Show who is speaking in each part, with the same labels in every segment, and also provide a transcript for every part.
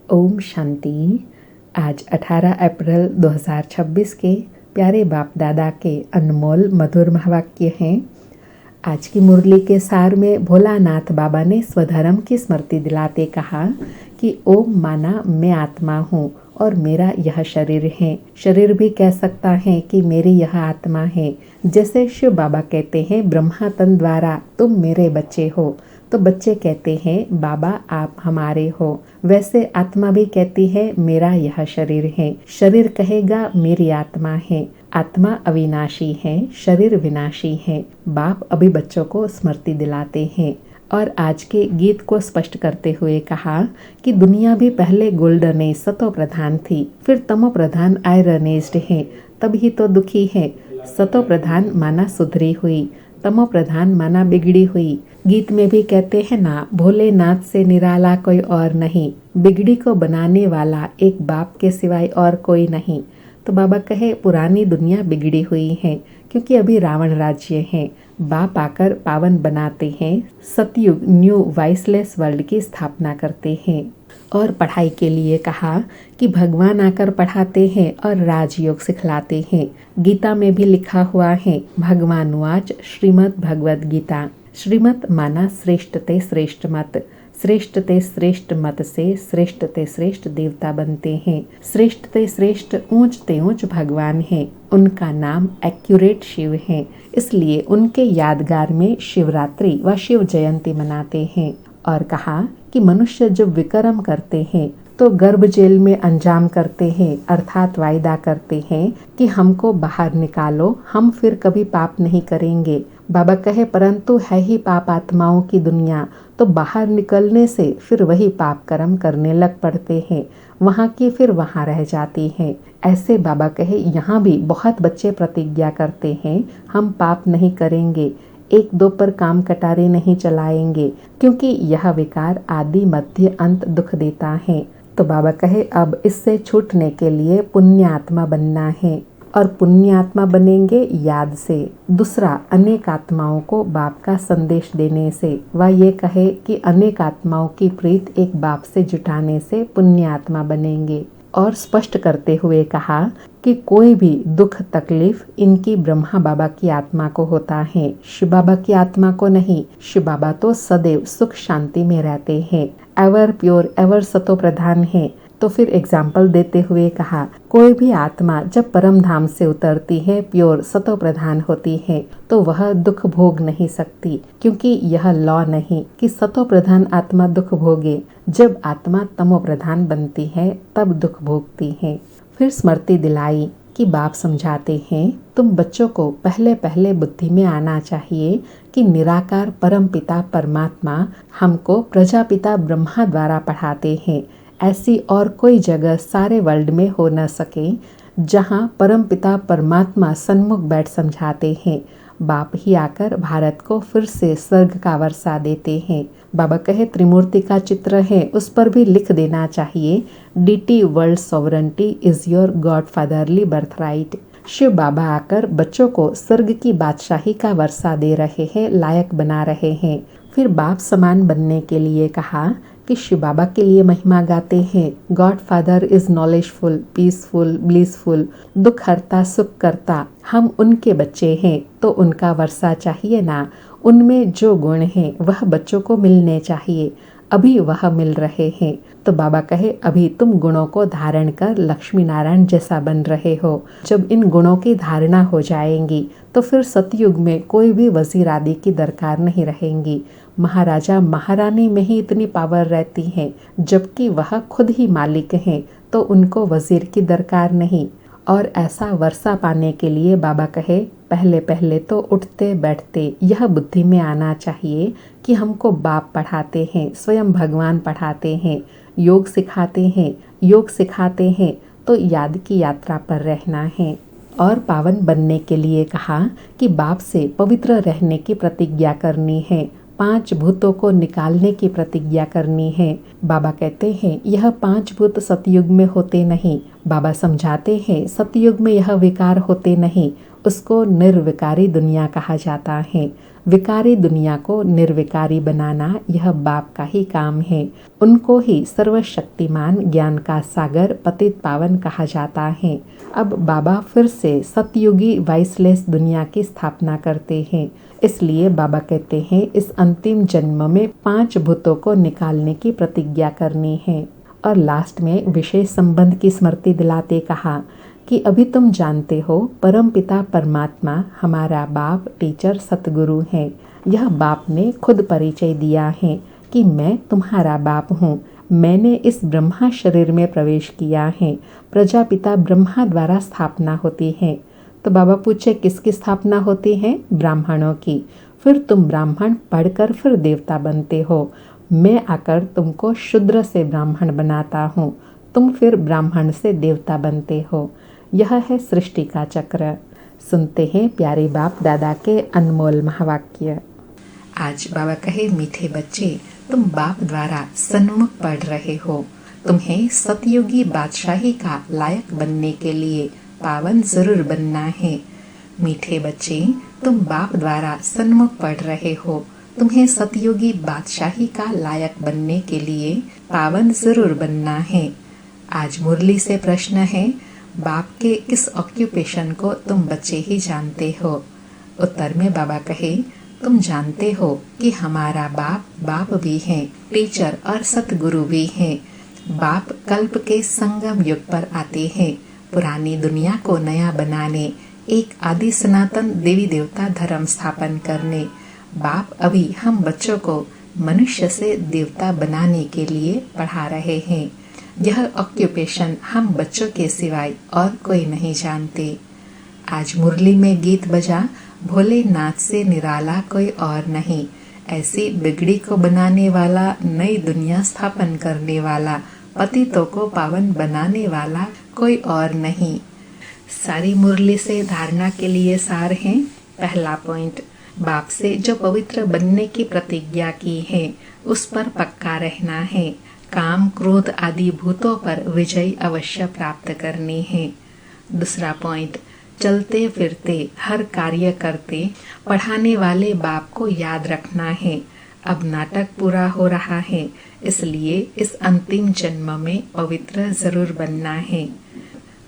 Speaker 1: ओम शांति। आज 18 अप्रैल 2026 के प्यारे बाप दादा के अनमोल मधुर महावाक्य हैं। आज की मुरली के सार में भोलानाथ बाबा ने स्वधर्म की स्मृति दिलाते कहा कि ओम माना मैं आत्मा हूँ और मेरा यह शरीर है। शरीर भी कह सकता है कि मेरी यह आत्मा है। जैसे शिव बाबा कहते हैं ब्रह्मा तन द्वारा तुम मेरे बच्चे हो, तो बच्चे कहते हैं बाबा आप हमारे हो। वैसे आत्मा भी कहती है मेरा यह शरीर है। शरीर कहेगा मेरी आत्मा है। आत्मा अविनाशी है, शरीर विनाशी है। बाप अभी बच्चों को स्मृति दिलाते हैं और आज के गीत को स्पष्ट करते हुए कहा कि दुनिया भी पहले गोल्डन सतो प्रधान थी, फिर तमो प्रधान आयरनेस्ड है, तभी तो दुखी है। सतो प्रधान माना सुधरी हुई, तमो प्रधान माना बिगड़ी हुई। गीत में भी कहते हैं ना, भोलेनाथ से निराला कोई और नहीं, बिगड़ी को बनाने वाला एक बाप के सिवाय और कोई नहीं। तो बाबा कहे पुरानी दुनिया बिगड़ी हुई है क्योंकि अभी रावण राज्य है। बाप आकर पावन बनाते हैं, सतयुग न्यू वाइसलेस वर्ल्ड की स्थापना करते हैं। और पढ़ाई के लिए कहा कि भगवान आकर पढ़ाते हैं और राजयोग सिखलाते हैं। गीता में भी लिखा हुआ है भगवान वाच श्रीमद् भगवद गीता। श्रीमत माना श्रेष्ठ ते श्रेष्ठ मत, श्रेष्ठ ते श्रेष्ठ मत से श्रेष्ठ ते श्रेष्ठ देवता बनते हैं। श्रेष्ठ ते श्रेष्ठ ऊंच ते ऊंच भगवान है। उनका नाम एक्यूरेट शिव है, इसलिए उनके यादगार में शिवरात्रि व शिव जयंती मनाते हैं। और कहा कि मनुष्य जब विक्रम करते हैं तो गर्भ जेल में अंजाम करते हैं, अर्थात वायदा करते हैं कि हमको बाहर निकालो, हम फिर कभी पाप नहीं करेंगे। बाबा कहे परंतु है ही पाप आत्माओं की दुनिया, तो बाहर निकलने से फिर वही पाप कर्म करने लग पड़ते हैं, वहाँ की फिर वहाँ रह जाती हैं। ऐसे बाबा कहे यहाँ भी बहुत बच्चे प्रतिज्ञा करते हैं हम पाप नहीं करेंगे, एक दो पर काम कटारे नहीं चलाएंगे, क्योंकि यह विकार आदि मध्य अंत दुख देता है। तो बाबा कहे अब इससे छूटने के लिए पुण्य आत्मा बनना है, और पुण्य आत्मा बनेंगे याद से, दूसरा अनेक आत्माओं को बाप का संदेश देने से। वह ये कहे कि अनेक आत्माओं की प्रीत एक बाप से जुटाने से पुण्य आत्मा बनेंगे। और स्पष्ट करते हुए कहा कि कोई भी दुख तकलीफ इनकी ब्रह्मा बाबा की आत्मा को होता है, शिव बाबा की आत्मा को नहीं। शिव बाबा तो सदैव सुख शांति में रहते हैं, एवर प्योर एवर सतो प्रधान है। तो फिर एग्जाम्पल देते हुए कहा कोई भी आत्मा जब परम धाम से उतरती है, प्योर सतो प्रधान होती है, तो वह दुख भोग नहीं सकती, क्योंकि यह लॉ नहीं कि सतो प्रधान आत्मा दुख भोगे। जब आत्मा तमो प्रधान बनती है तब दुख भोगती है। फिर स्मृति दिलाई कि बाप समझाते हैं तुम बच्चों को पहले पहले बुद्धि में आना चाहिए कि निराकार परम पिता परमात्मा हमको प्रजापिता ब्रह्मा द्वारा पढ़ाते हैं। ऐसी और कोई जगह सारे वर्ल्ड में हो न सके जहाँ परमपिता परमात्मा सन्मुख बैठ समझाते हैं। बाप ही आकर भारत को फिर से स्वर्ग का वर्षा देते हैं। बाबा कहे त्रिमूर्ति का चित्र है, उस पर भी लिख देना चाहिए deity world sovereignty is your God fatherly birthright. Shiv Baba आकर बच्चों को स्वर्ग की बादशाही का वर्षा दे रहे हैं, लायक बना रहे हैं। फिर बाप समान बनने के लिए कहा कि शिव बाबा के लिए महिमा गाते हैं। God father is knowledgeful, peaceful, blissful, दुख हरता सुख करता। हम उनके बच्चे हैं तो उनका वर्षा चाहिए ना। उनमें जो गुण हैं वह बच्चों को मिलने चाहिए, अभी वह मिल रहे हैं। तो बाबा कहे अभी तुम गुणों को धारण कर लक्ष्मी नारायण जैसा बन रहे हो। जब इन गुणों की धारणा हो जाएंगी तो फिर सतयुग में कोई भी वजीर आदि की दरकार नहीं रहेंगी। महाराजा महारानी में ही इतनी पावर रहती है, जबकि वह खुद ही मालिक हैं, तो उनको वजीर की दरकार नहीं। और ऐसा वर्षा पाने के लिए बाबा कहे पहले पहले तो उठते बैठते यह बुद्धि में आना चाहिए कि हमको बाप पढ़ाते हैं, स्वयं भगवान पढ़ाते हैं, योग सिखाते हैं। योग सिखाते हैं तो याद की यात्रा पर रहना है। और पावन बनने के लिए कहा कि बाप से पवित्र रहने की प्रतिज्ञा करनी है, 5 भूतों को निकालने की प्रतिज्ञा करनी है। बाबा कहते हैं यह 5 भूत सतयुग में होते नहीं। बाबा समझाते हैं सतयुग में यह विकार होते नहीं, उसको निर्विकारी दुनिया कहा जाता है। विकारी दुनिया को निर्विकारी बनाना यह बाप का ही काम है। उनको ही सर्वशक्तिमान ज्ञान का सागर पतित पावन कहा जाता है। अब बाबा फिर से सतयुगी वाइसलेस दुनिया की स्थापना करते हैं। इसलिए बाबा कहते हैं इस अंतिम जन्म में 5 भूतों को निकालने की प्रतिज्ञा करनी है। और लास्ट में विशेष संबंध की स्मृति दिलाते कहा कि अभी तुम जानते हो परम पिता परमात्मा हमारा बाप टीचर सतगुरु है। यह बाप ने खुद परिचय दिया है कि मैं तुम्हारा बाप हूँ। मैंने इस ब्रह्मा शरीर में प्रवेश किया है। प्रजापिता ब्रह्मा द्वारा स्थापना होती है। तो बाबा पूछे किसकी स्थापना होती है? ब्राह्मणों की। फिर तुम ब्राह्मण पढ़कर फिर देवता बनते हो। मैं आकर तुमको शूद्र से ब्राह्मण बनाता हूँ। तुम फिर ब्राह्मण से देवता बनते हो। यह है सृष्टि का चक्र। सुनते हैं प्यारे बाप दादा के अनमोल महावाक्य। आज बाबा कहे मीठे बच्चे, तुम बाप द्वारा सन्मुख पढ़ रहे हो। तुम्हें सतयुगी बादशाही का लायक बनने के लिए पावन जरूर बनना है। मीठे बच्चे, तुम बाप द्वारा सन्मुख पढ़ रहे हो। तुम्हें सतयुगी बादशाही का लायक बनने के लिए पावन जरूर बनना है। आज मुरली से प्रश्न है, बाप के किस ऑक्यूपेशन को तुम बच्चे ही जानते हो? उत्तर में बाबा कहे, तुम जानते हो कि हमारा बाप भी है, टीचर और सतगुरु भी है। बाप कल्प के संगम युग पर आते हैं, पुरानी दुनिया को नया बनाने, एक आदि सनातन देवी देवता धर्म स्थापन करने। बाप अभी हम बच्चों को मनुष्य से देवता बनाने के लिए पढ़ा रहे हैं। यह ऑक्यूपेशन हम बच्चों के सिवाय और कोई नहीं जानते। आज मुरली में गीत बजा, भोलेनाथ से निराला कोई और नहीं। ऐसी बिगड़ी को बनाने वाला, नई दुनिया स्थापन करने वाला, पतितों को पावन बनाने वाला कोई और नहीं। सारी मुरली से धारणा के लिए सार है। पहला पॉइंट, बाप से जो पवित्र बनने की प्रतिज्ञा की है उस पर पक्का रहना है। काम क्रोध आदि भूतों पर विजय अवश्य प्राप्त करनी है। दूसरा पॉइंट, चलते फिरते हर कार्य करते पढ़ाने वाले बाप को याद रखना है। अब नाटक पूरा हो रहा है, इसलिए इस अंतिम जन्म में पवित्र जरूर बनना है।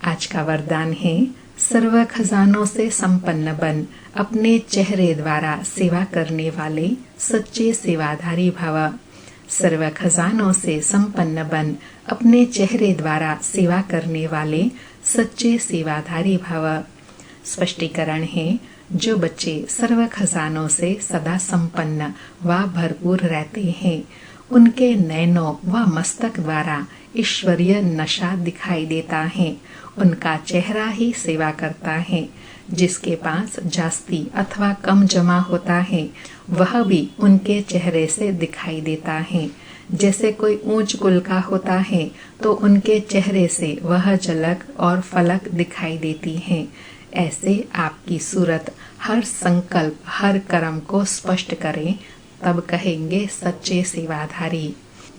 Speaker 1: आज का वरदान है, सर्व खजानों से संपन्न बन, अपने चेहरे द्वारा सेवा करने वाले सच्चे सेवाधारी भव। सर्व खजानों से संपन्न बन, अपने चेहरे द्वारा सेवा करने वाले सच्चे सेवाधारी भव। स्पष्टीकरण है, जो बच्चे सर्व खजानों से सदा संपन्न व भरपूर रहते हैं, उनके नैनों व मस्तक द्वारा ईश्वरीय नशा दिखाई देता है। उनका चेहरा ही सेवा करता है। जिसके पास जास्ती अथवा कम जमा होता है, वह भी उनके चेहरे से दिखाई देता है। जैसे कोई ऊंच कुल का होता है तो उनके चेहरे से वह झलक और फलक दिखाई देती है। ऐसे आपकी सूरत हर संकल्प, हर कर्म को स्पष्ट करे, तब कहेंगे सच्चे सेवाधारी।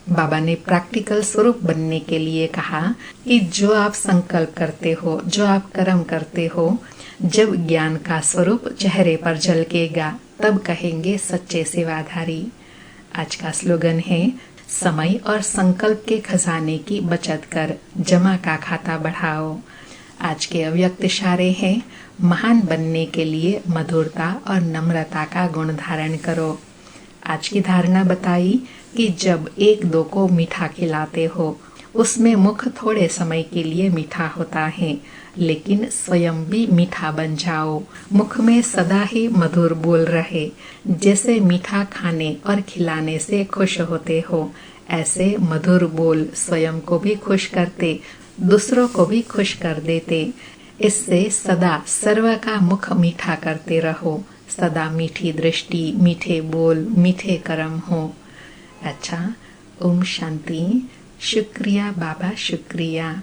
Speaker 1: बाबा ने प्रैक्टिकल स्वरूप बनने के लिए कहा कि जो आप संकल्प करते हो, जो आप कर्म करते हो, जब ज्ञान का स्वरूप चेहरे पर झलकेगा तब कहेंगे सच्चे सेवाधारी। आज का स्लोगन है, समय और संकल्प के खजाने की बचत कर, जमा का खाता बढ़ाओ। आज के अव्यक्त इशारे हैं, महान बनने के लिए मधुरता और नम्रता का गुण धारण करो। आज की धारणा बताई कि जब एक दो को मीठा खिलाते हो, उसमें मुख थोड़े समय के लिए मीठा होता है, लेकिन स्वयं भी मीठा बन जाओ। मुख में सदा ही मधुर बोल रहे। जैसे मीठा खाने और खिलाने से खुश होते हो, ऐसे मधुर बोल स्वयं को भी खुश करते, दूसरों को भी खुश कर देते। इससे सदा सर्व का मुख मीठा करते रहो। सदा मीठी दृष्टि, मीठे बोल, मीठे कर्म हो। अच्छा, ओम शांति। शुक्रिया बाबा, शुक्रिया।